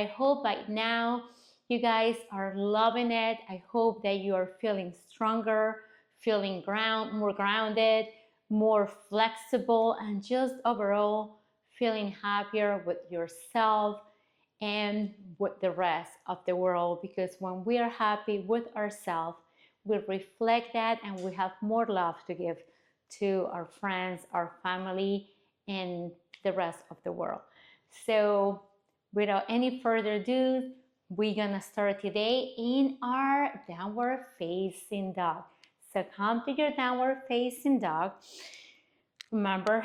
I hope by now you guys are loving it. I hope that you are feeling stronger, feeling more grounded, more flexible, and just overall feeling happier with yourself and with the rest of the world. Because when we are happy with ourselves, we reflect that and we have more love to give to our friends, our family, and the rest of the world. So without any further ado, we're gonna start today in our downward facing dog. So come to your downward facing dog. Remember,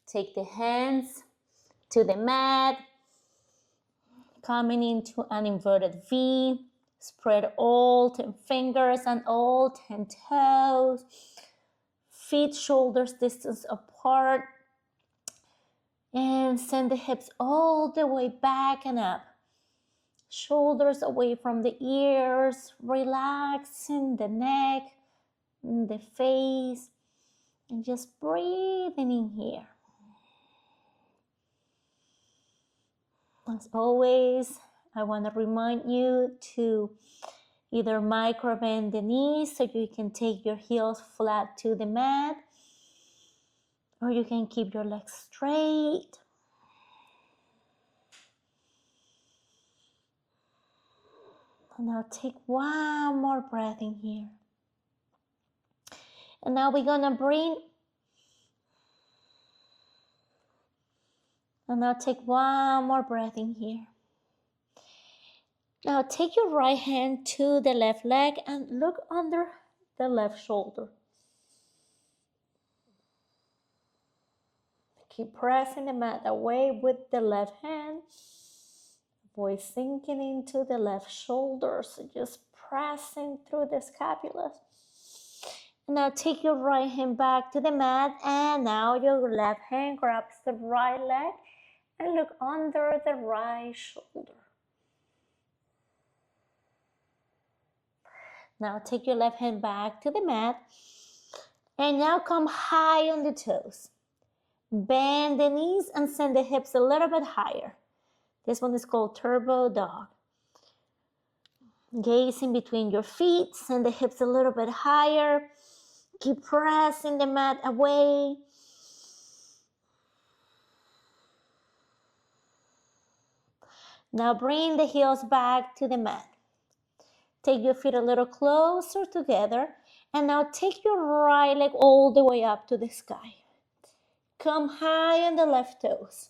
take the hands to the mat, coming into an inverted V. Spread all 10 fingers and all 10 toes. Feet shoulders distance apart. And send the hips all the way back and up. Shoulders away from the ears. Relaxing the neck, the face. And just breathing in here. As always, I want to remind you to either micro bend the knees so you can take your heels flat to the mat, or you can keep your legs straight. And now take one more breath in here. And now we're gonna and now take one more breath in here. Now take your right hand to the left leg and look under the left shoulder. Keep pressing the mat away with the left hand. Voice sinking into the left shoulder. So just pressing through the scapula. And now take your right hand back to the mat. And now your left hand grabs the right leg and look under the right shoulder. Now take your left hand back to the mat. And now come high on the toes. Bend the knees and send the hips a little bit higher. This one is called turbo dog. Gaze in between your feet, send the hips a little bit higher. Keep pressing the mat away. Now bring the heels back to the mat. Take your feet a little closer together. And now take your right leg all the way up to the sky. Come high on the left toes.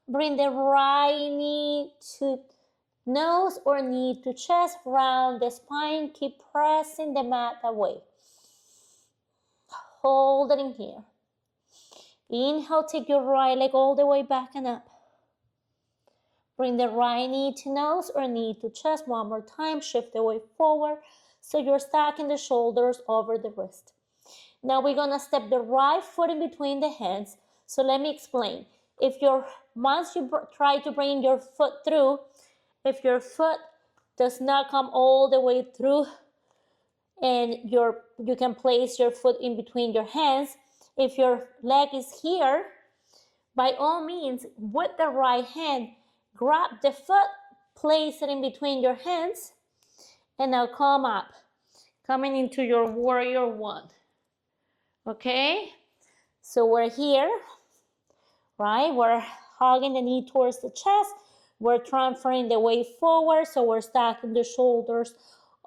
Bring the right knee to nose or knee to chest. Round the spine. Keep pressing the mat away. Hold it in here. Inhale, take your right leg all the way back and up. Bring the right knee to nose or knee to chest. One more time. Shift the weight forward so you're stacking the shoulders over the wrist. Now we're going to step the right foot in between the hands. So let me explain. Once you try to bring your foot through, if your foot does not come all the way through and you can place your foot in between your hands, if your leg is here, by all means, with the right hand, grab the foot, place it in between your hands, and now come up, coming into your warrior one. Okay? So we're here. Right? We're hugging the knee towards the chest. We're transferring the weight forward. So we're stacking the shoulders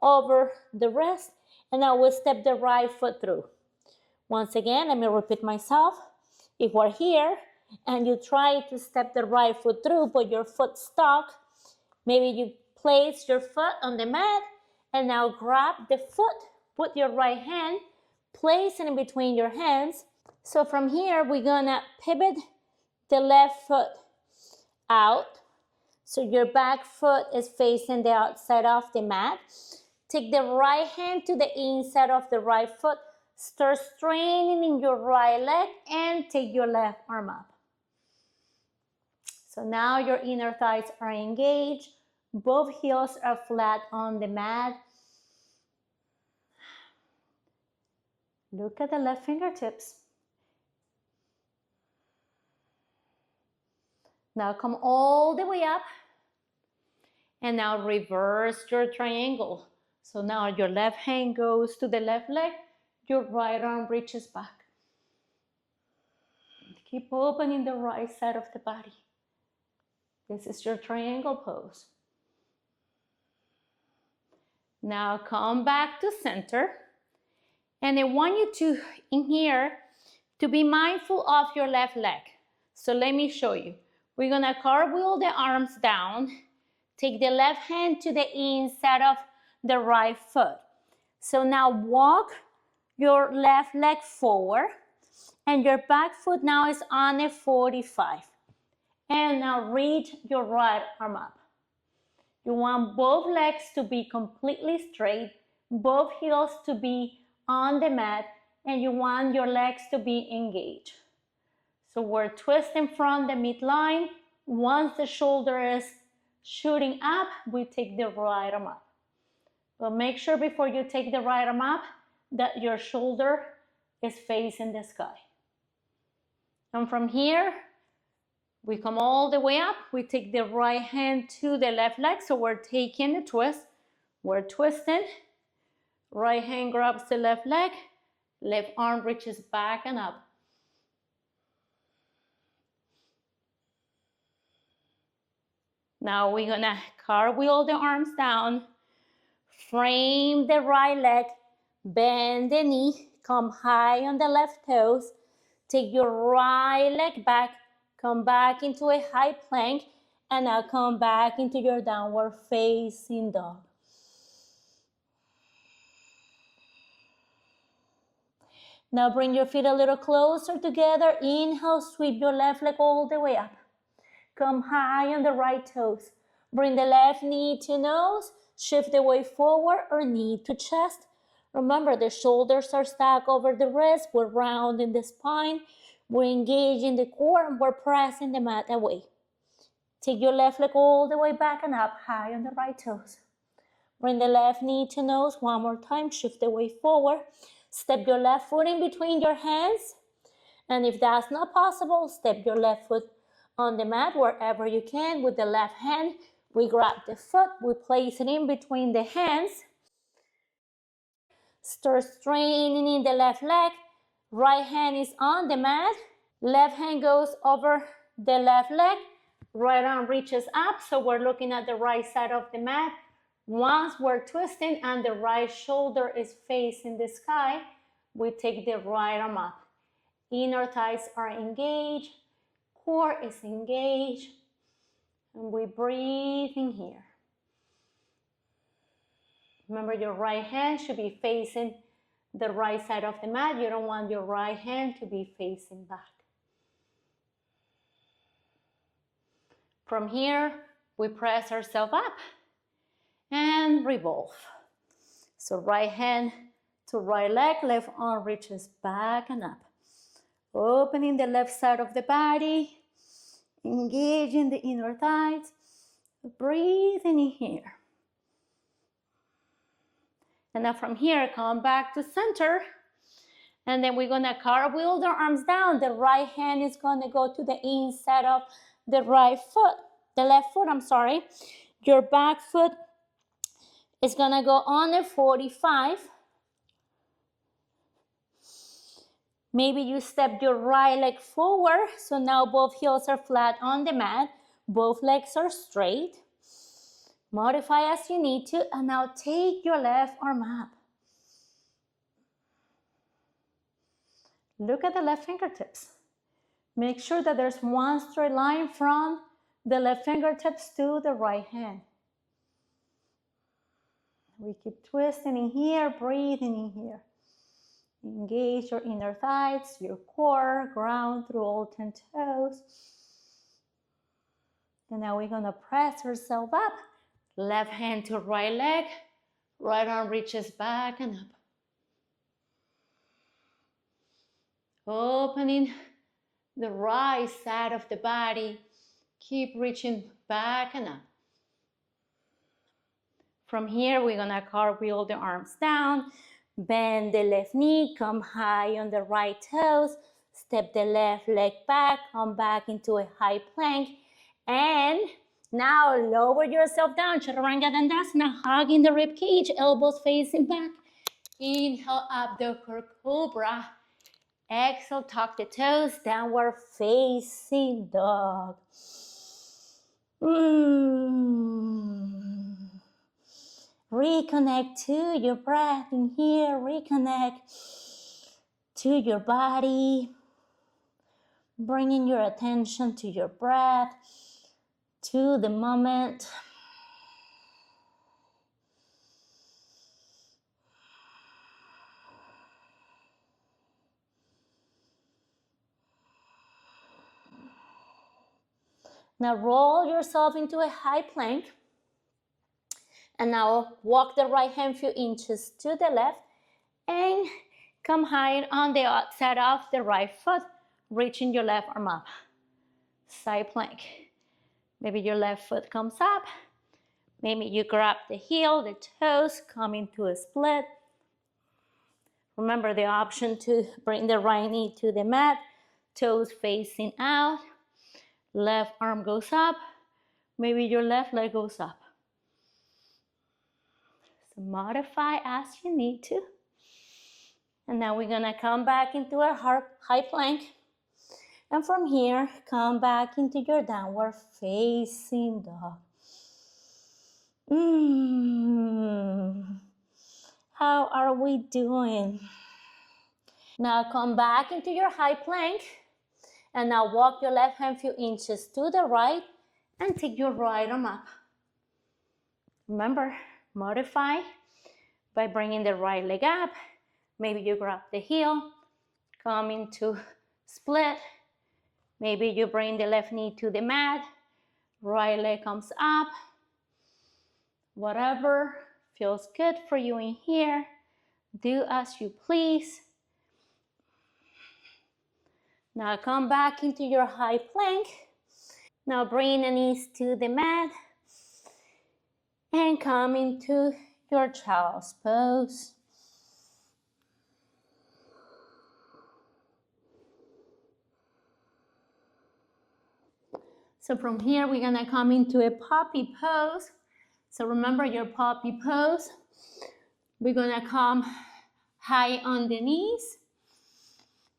over the wrist. And now we'll step the right foot through. Once again, let me repeat myself. If we're here and you try to step the right foot through, but your foot stuck, maybe you place your foot on the mat and now grab the foot with your right hand, place it in between your hands. So from here, we're gonna pivot the left foot out. So your back foot is facing the outside of the mat. Take the right hand to the inside of the right foot. Start straining in your right leg and take your left arm up. So now your inner thighs are engaged. Both heels are flat on the mat. Look at the left fingertips. Now come all the way up. And now reverse your triangle. So now your left hand goes to the left leg, your right arm reaches back. Keep opening the right side of the body. This is your triangle pose. Now come back to center. And I want you to, in here, to be mindful of your left leg. So let me show you. We're gonna cartwheel the arms down. Take the left hand to the inside of the right foot. So now walk your left leg forward and your back foot now is on a 45. And now reach your right arm up. You want both legs to be completely straight, both heels to be on the mat, and you want your legs to be engaged. So we're twisting from the midline. Once the shoulder is shooting up, we take the right arm up. But make sure before you take the right arm up that your shoulder is facing the sky. And from here, we come all the way up. We take the right hand to the left leg. So we're taking the twist. We're twisting. Right hand grabs the left leg. Left arm reaches back and up. Now we're gonna cartwheel the arms down. Frame the right leg. Bend the knee. Come high on the left toes. Take your right leg back. Come back into a high plank. And now come back into your downward facing dog. Now bring your feet a little closer together. Inhale, sweep your left leg all the way up. Come high on the right toes. Bring the left knee to nose. Shift the weight forward or knee to chest. Remember, the shoulders are stacked over the wrist. We're rounding the spine. We're engaging the core and we're pressing the mat away. Take your left leg all the way back and up, high on the right toes. Bring the left knee to nose one more time. Shift the weight forward. Step your left foot in between your hands. And if that's not possible, step your left foot on the mat wherever you can. With the left hand, we grab the foot. We place it in between the hands. Start straining the left leg. Right hand is on the mat. Left hand goes over the left leg. Right arm reaches up. So we're looking at the right side of the mat. Once we're twisting and the right shoulder is facing the sky, we take the right arm up. Inner thighs are engaged. Core is engaged. And we breathe in here. Remember, your right hand should be facing the right side of the mat. You don't want your right hand to be facing back. From here, we press ourselves up and revolve. So right hand to right leg, left arm reaches back and up. Opening the left side of the body, engaging the inner thighs, breathing in here. And now from here, come back to center. And then we're gonna cartwheel the arms down. The right hand is gonna go to the inside of the right foot, the left foot, I'm sorry. Your back foot is gonna go on a 45. Maybe you step your right leg forward. So now both heels are flat on the mat. Both legs are straight. Modify as you need to. And now take your left arm up. Look at the left fingertips. Make sure that there's one straight line from the left fingertips to the right hand. We keep twisting in here, breathing in here. Engage your inner thighs, your core, ground through all 10 toes. And now we're gonna press ourselves up. Left hand to right leg, right arm reaches back and up. Opening the right side of the body. Keep reaching back and up. From here, we're gonna cartwheel the arms down. Bend the left knee, come high on the right toes. Step the left leg back, come back into a high plank. And Now lower yourself down, Chaturanga Dandasana, hugging the rib cage, elbows facing back. Inhale up, the cobra. Exhale, tuck the toes, downward facing dog. Reconnect to your breath in here. Reconnect to your body. Bringing your attention to your breath, to the moment. Now roll yourself into a high plank. And now walk the right hand few inches to the left and come high on the outside of the right foot, reaching your left arm up. Side plank. Maybe your left foot comes up. Maybe you grab the heel, the toes, come into a split. Remember the option to bring the right knee to the mat, toes facing out. Left arm goes up. Maybe your left leg goes up. So modify as you need to. And now we're gonna come back into our high plank. And from here, come back into your downward facing dog. How are we doing? Now come back into your high plank. And now walk your left hand few inches to the right and take your right arm up. Remember, modify by bringing the right leg up. Maybe you grab the heel, come into split. Maybe you bring the left knee to the mat, right leg comes up. Whatever feels good for you in here, do as you please. Now come back into your high plank. Now bring the knees to the mat and come into your child's pose. So from here, we're gonna come into a puppy pose. So remember your puppy pose. We're gonna come high on the knees.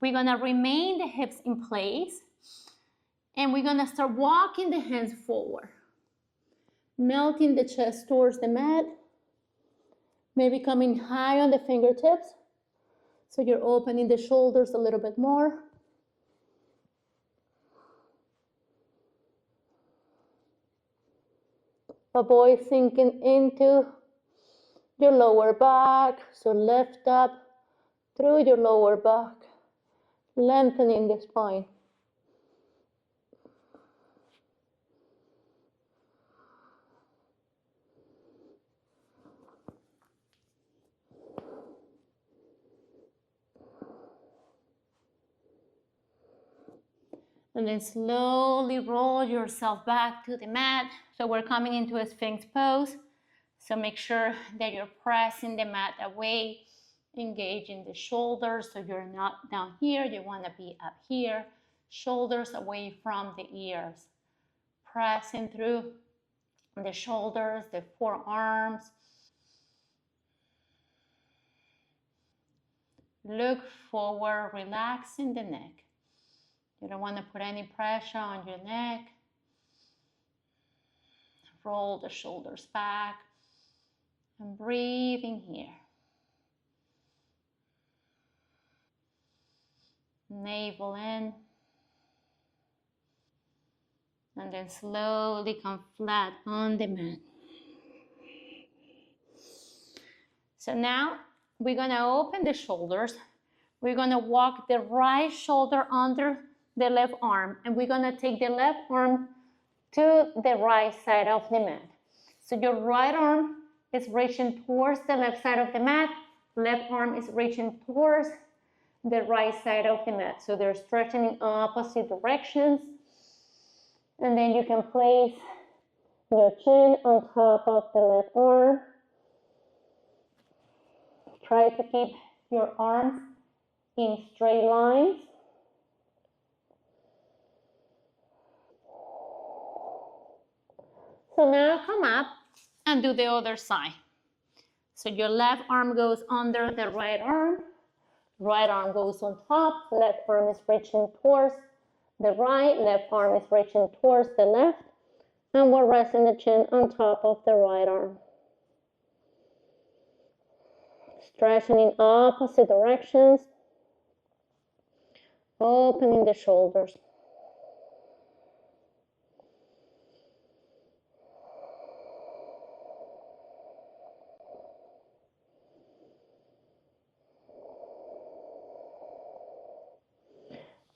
We're gonna remain the hips in place. And we're gonna start walking the hands forward. Melting the chest towards the mat. Maybe coming high on the fingertips. So you're opening the shoulders a little bit more. Avoid sinking into your lower back. So lift up through your lower back, lengthening the spine. And then slowly roll yourself back to the mat. So we're coming into a Sphinx pose. So make sure that you're pressing the mat away, engaging the shoulders. So you're not down here, you want to be up here. Shoulders away from the ears. Pressing through the shoulders, the forearms. Look forward, relaxing the neck. You don't want to put any pressure on your neck. Roll the shoulders back and breathe in here. Navel in. And then slowly come flat on the mat. So now we're going to open the shoulders. We're going to walk the right shoulder under the left arm. And we're going to take the left arm to the right side of the mat. So your right arm is reaching towards the left side of the mat. Left arm is reaching towards the right side of the mat. So they're stretching in opposite directions. And then you can place your chin on top of the left arm. Try to keep your arms in straight lines. So now come up and do the other side. So your left arm goes under the right arm goes on top, left arm is reaching towards the right, left arm is reaching towards the left, and we're resting the chin on top of the right arm. Stretching in opposite directions, opening the shoulders.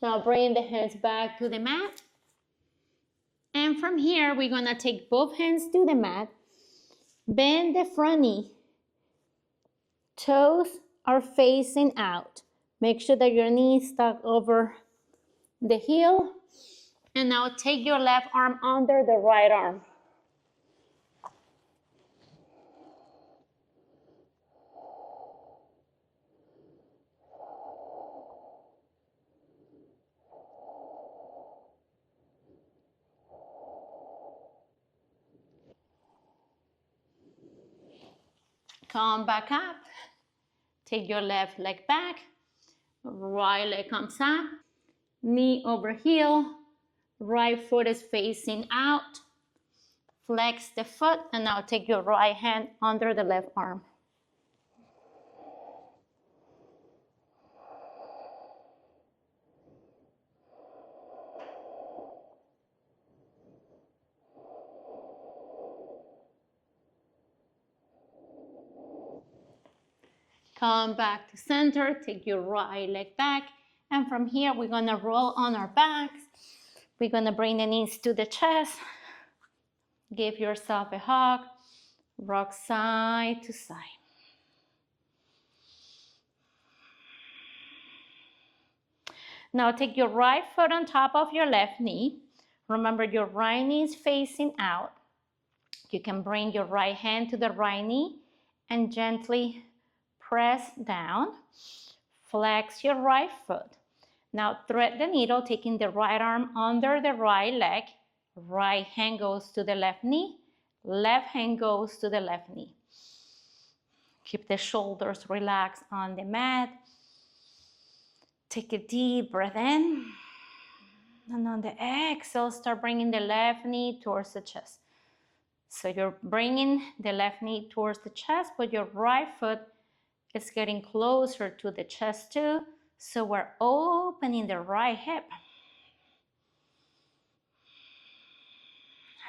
Now bring the hands back to the mat. And from here, we're gonna take both hands to the mat, bend the front knee, toes are facing out. Make sure that your knee is stuck over the heel. And now take your left arm under the right arm. Come back up. Take your left leg back. Right leg comes up. Knee over heel. Right foot is facing out. Flex the foot and now take your right hand under the left arm. Come back to center, take your right leg back, and from here we're gonna roll on our backs. We're gonna bring the knees to the chest. Give yourself a hug, rock side to side. Now take your right foot on top of your left knee. Remember your right knee is facing out. You can bring your right hand to the right knee and gently press down. Flex your right foot. Now thread the needle, taking the right arm under the right leg. Right hand goes to the left knee. Left hand goes to the left knee. Keep the shoulders relaxed on the mat. Take a deep breath in. And on the exhale, start bringing the left knee towards the chest. So you're bringing the left knee towards the chest, but your right foot is getting closer to the chest too. So we're opening the right hip.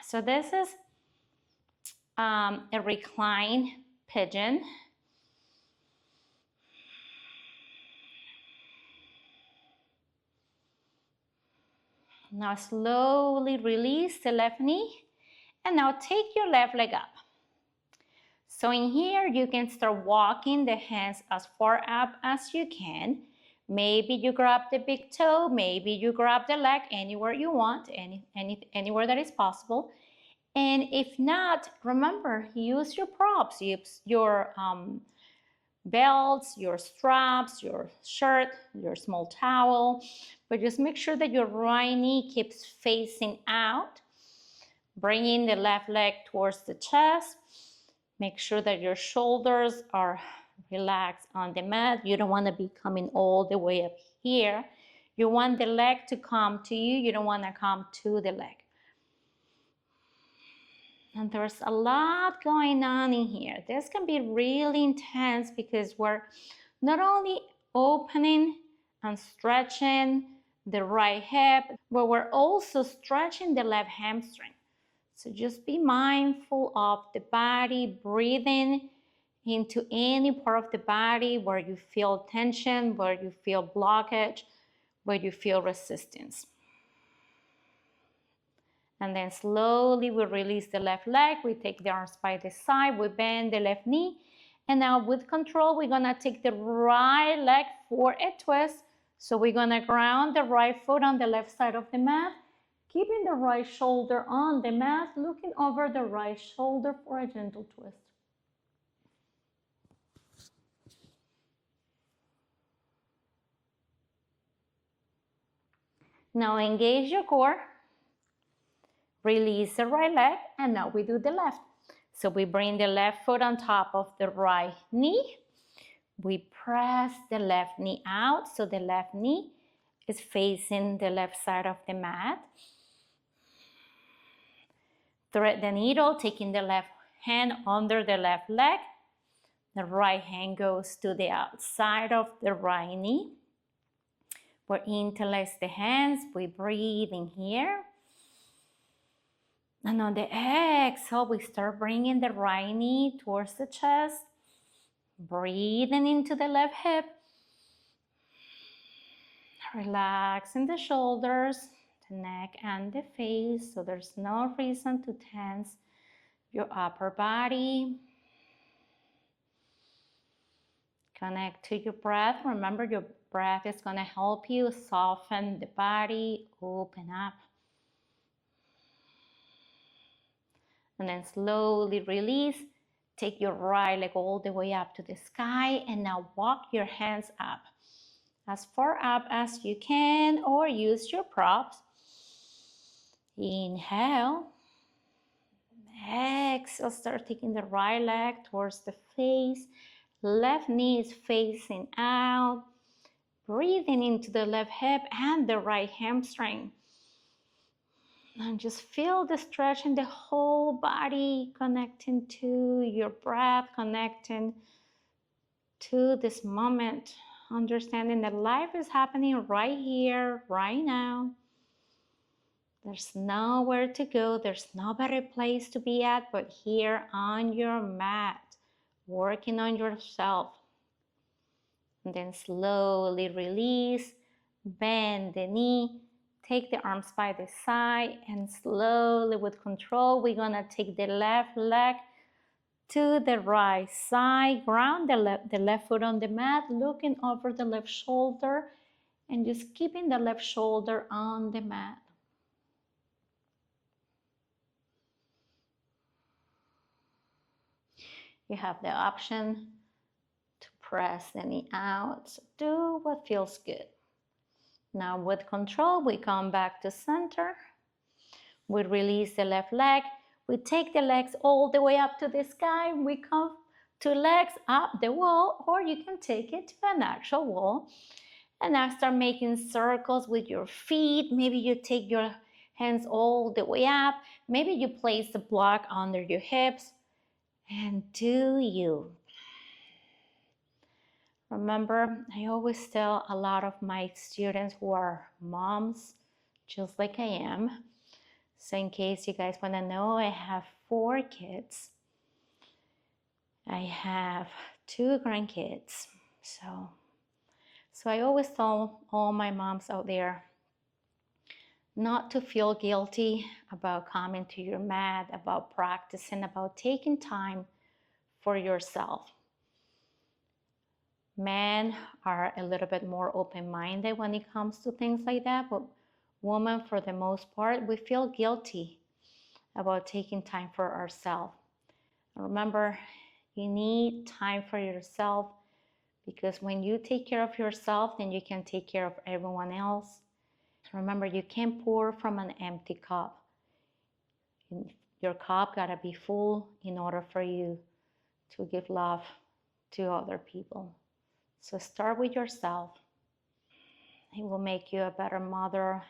So this is a recline pigeon. Now slowly release the left knee and now take your left leg up. So in here, you can start walking the hands as far up as you can. Maybe you grab the big toe, maybe you grab the leg anywhere you want, anywhere that is possible. And if not, remember, use your props, use your belts, your straps, your shirt, your small towel, but just make sure that your right knee keeps facing out, bringing the left leg towards the chest. Make sure that your shoulders are relaxed on the mat. You don't want to be coming all the way up here. You want the leg to come to you. You don't want to come to the leg. And there's a lot going on in here. This can be really intense because we're not only opening and stretching the right hip, but we're also stretching the left hamstring. So just be mindful of the body, breathing into any part of the body where you feel tension, where you feel blockage, where you feel resistance. And then slowly we release the left leg, we take the arms by the side, we bend the left knee, and now with control, we're gonna take the right leg for a twist. So we're gonna ground the right foot on the left side of the mat, keeping the right shoulder on the mat, looking over the right shoulder for a gentle twist. Now engage your core. Release the right leg, and now we do the left. So we bring the left foot on top of the right knee. We press the left knee out, so the left knee is facing the left side of the mat. Thread the needle, taking the left hand under the left leg. The right hand goes to the outside of the right knee. We interlace the hands, we breathe in here. And on the exhale, we start bringing the right knee towards the chest. Breathing into the left hip. Relaxing the shoulders, the neck and the face, so there's no reason to tense your upper body. Connect to your breath. Remember, your breath is going to help you soften the body, open up. And then slowly release. Take your right leg all the way up to the sky, and now walk your hands up. As far up as you can, or use your props. Inhale. Exhale, start taking the right leg towards the face. Left knee is facing out. Breathing into the left hip and the right hamstring. And just feel the stretch in the whole body, connecting to your breath, connecting to this moment. Understanding that life is happening right here, right now. There's nowhere to go. There's no better place to be at but here on your mat, working on yourself. And then slowly release, bend the knee, take the arms by the side, and slowly with control, we're gonna take the left leg to the right side, ground the left foot on the mat, looking over the left shoulder, and just keeping the left shoulder on the mat. You have the option to press the knee out. So do what feels good. Now with control, we come back to center. We release the left leg. We take the legs all the way up to the sky. We come two legs up the wall, or you can take it to an actual wall. And now start making circles with your feet. Maybe you take your hands all the way up. Maybe you place the block under your hips. And do you. Remember, I always tell a lot of my students who are moms, just like I am. So in case you guys want to know, I have 4 kids. I have 2 grandkids. So I always tell all my moms out there not to feel guilty about coming to your mat, about practicing, about taking time for yourself. Men are a little bit more open-minded when it comes to things like that, but women, for the most part, we feel guilty about taking time for ourselves. Remember, you need time for yourself, because when you take care of yourself, then you can take care of everyone else. Remember, you can't pour from an empty cup. Your cup gotta be full in order for you to give love to other people. So start with yourself. It will make you a better mother,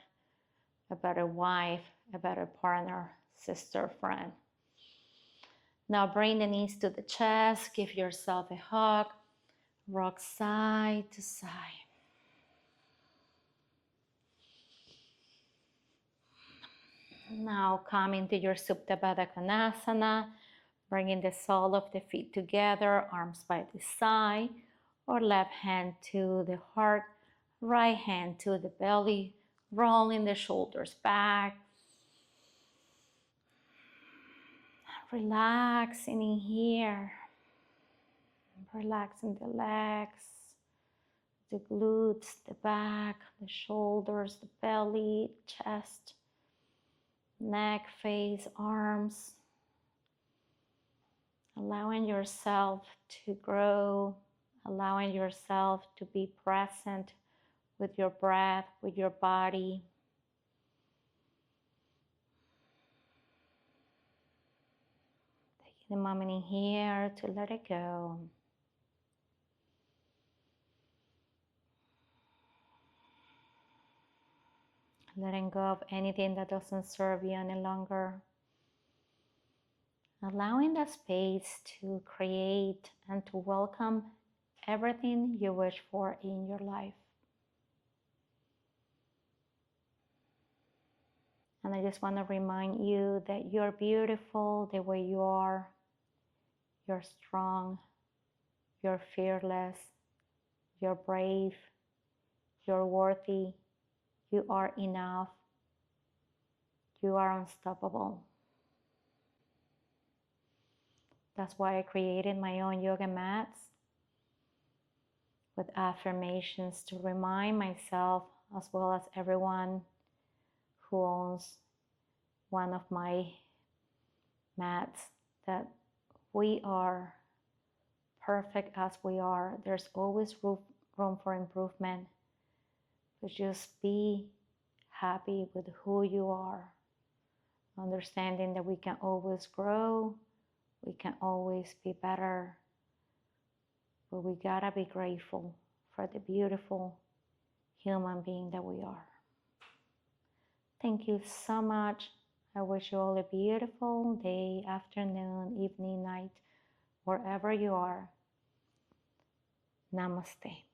a better wife, a better partner, sister, friend. Now bring the knees to the chest. Give yourself a hug. Rock side to side. Now come into your Supta Baddha Konasana, bringing the sole of the feet together, arms by the side, or left hand to the heart, right hand to the belly, rolling the shoulders back. Relaxing in here, relaxing the legs, the glutes, the back, the shoulders, the belly, chest, neck, face, arms. Allowing yourself to grow, allowing yourself to be present with your breath, with your body. The moment in here to let it go. Letting go of anything that doesn't serve you any longer. Allowing that space to create and to welcome everything you wish for in your life. And I just want to remind you that you're beautiful the way you are. You're strong. You're fearless. You're brave. You're worthy. You are enough. You are unstoppable. That's why I created my own yoga mats with affirmations to remind myself, as well as everyone who owns one of my mats, that we are perfect as we are. There's always room for improvement. But just be happy with who you are. Understanding that we can always grow, we can always be better, but we gotta be grateful for the beautiful human being that we are. Thank you so much. I wish you all a beautiful day, afternoon, evening, night, wherever you are. Namaste.